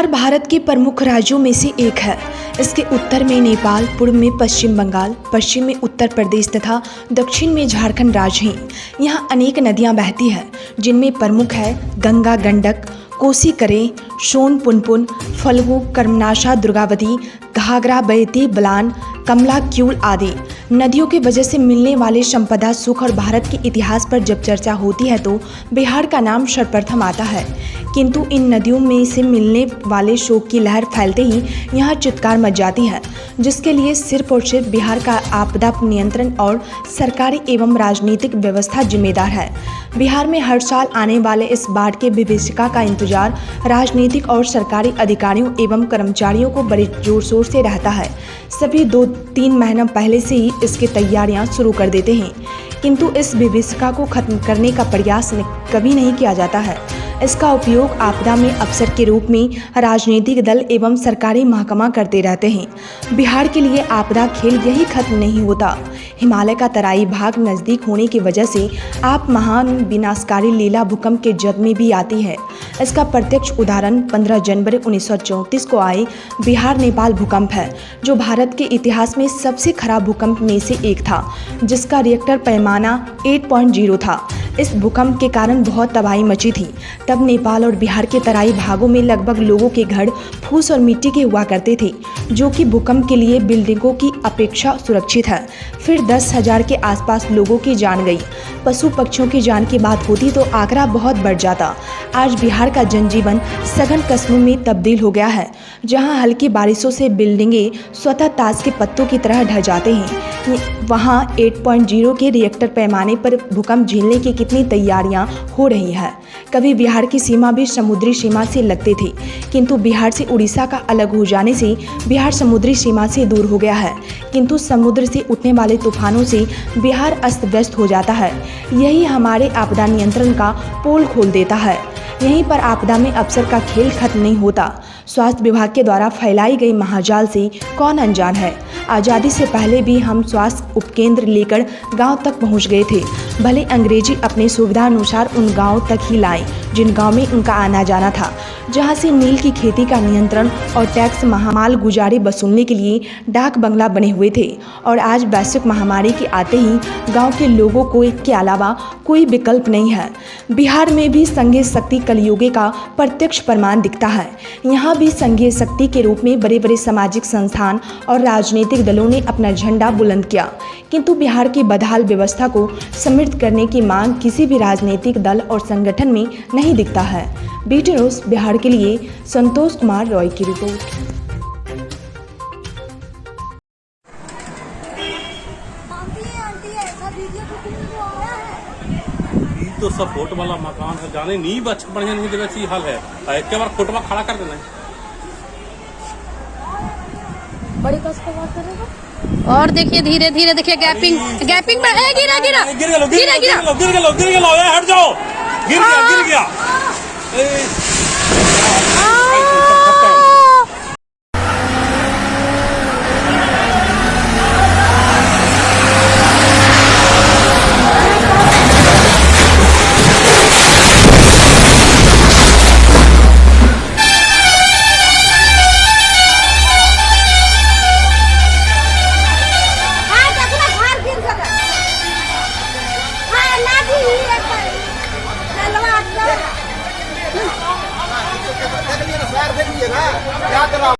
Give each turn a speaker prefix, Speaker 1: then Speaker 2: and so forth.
Speaker 1: बिहार भारत के प्रमुख राज्यों में से एक है। इसके उत्तर में नेपाल, पूर्व में पश्चिम बंगाल, पश्चिम में उत्तर प्रदेश तथा दक्षिण में झारखंड राज्य हैं। यहाँ अनेक नदियाँ बहती हैं, जिनमें प्रमुख है गंगा, गंडक, कोसी, करें, सोन, पुनपुन, फल्गु, कर्मनाशा, दुर्गावती, घाघरा, बैती, बलान, कमला, क्यूल आदि। नदियों की वजह से मिलने वाले संपदा, सुख और भारत के इतिहास पर जब चर्चा होती है तो बिहार का नाम सर्वप्रथम आता है। किंतु इन नदियों में से मिलने वाले शोक की लहर फैलते ही यहाँ चित्कार मच जाती है, जिसके लिए सिर्फ और सिर्फ बिहार का आपदा नियंत्रण और सरकारी एवं राजनीतिक व्यवस्था जिम्मेदार है। बिहार में हर साल आने वाले इस बाढ़ के विभीषिका का इंतजार राजनीतिक और सरकारी अधिकारियों एवं कर्मचारियों को बड़े जोर शोर से रहता है। सभी 2-3 महीना पहले से ही इसकी तैयारियां शुरू कर देते हैं, किंतु इस विभीषिका को खत्म करने का प्रयास कभी नहीं किया जाता है। इसका उपयोग आपदा में अवसर के रूप में राजनीतिक दल एवं सरकारी महकमा करते रहते हैं। बिहार के लिए आपदा खेल यही खत्म नहीं होता। हिमालय का तराई भाग नज़दीक होने की वजह से आप महान विनाशकारी लीला भूकंप के जद में भी आती है। इसका प्रत्यक्ष उदाहरण 15 जनवरी 1934 को आए बिहार नेपाल भूकंप है, जो भारत के इतिहास में सबसे खराब भूकंप में से एक था, जिसका रिएक्टर पैमाना 8.0 था। इस भूकंप के कारण बहुत तबाही मची थी। तब नेपाल और बिहार के तराई भागों में लगभग लोगों के घर फूस और मिट्टी के हुआ करते थे, जो कि भूकंप के लिए बिल्डिंगों की अपेक्षा सुरक्षित है। फिर 10,000 के आसपास लोगों की जान गई। पशु पक्षियों की जान की बात होती तो आंकड़ा बहुत बढ़ जाता। आज बिहार का जनजीवन सघन कस्बों में तब्दील हो गया है, जहां हल्की बारिशों से बिल्डिंगें स्वतः ताश के पत्तों की तरह ढह जाते हैं। वहां 8.0 के रिएक्टर पैमाने पर भूकंप झेलने की कितनी तैयारियां हो रही है। कभी बिहार की सीमा भी समुद्री सीमा से लगते थे, किंतु बिहार से उड़ीसा का अलग हो जाने से बिहार समुद्री सीमा से दूर हो गया है। किंतु समुद्र से उठने वाले तूफानों से बिहार अस्त व्यस्त हो जाता है। यही हमारे आपदा नियंत्रण का पोल खोल देता है। यहीं पर आपदा में अवसर का खेल खत्म नहीं होता। स्वास्थ्य विभाग के द्वारा फैलाई गई महाजाल से कौन अनजान है। आज़ादी से पहले भी हम स्वास्थ्य उपकेंद्र लेकर गांव तक पहुंच गए थे। भले अंग्रेजी अपने सुविधा अनुसार उन गांव तक ही लाए जिन गांव में उनका आना जाना था, जहां से नील की खेती का नियंत्रण और टैक्स महामाल गुजारे वसूलने के लिए डाक बंगला बने हुए थे। और आज वैश्विक महामारी के आते ही गांव के लोगों को के अलावा कोई विकल्प नहीं है। बिहार में भी संघीय शक्ति कलयुगे का प्रत्यक्ष प्रमाण दिखता है। यहाँ भी संघीय शक्ति के रूप में बड़े बड़े सामाजिक संस्थान और राजनीतिक दलों ने अपना झंडा बुलंद किया, किंतु बिहार की बदहाल व्यवस्था को समृद्ध करने की मांग किसी भी राजनीतिक दल और संगठन में नहीं दिखता है। बीटी न्यूज़ बिहार के लिए संतोष कुमार रॉय की रिपोर्ट।
Speaker 2: तो सब फोट वाला मकान है, जाने नींव अच्छा बढ़िया नहीं देवे सी हाल है। एक बार फोटवा खड़ा कर देना है।
Speaker 3: बड़ी कस पे बात करेगा। और देखिए धीरे धीरे देखिए गैपिंग में है। गिरा
Speaker 2: गिर गया, हट जाओ। गिर गया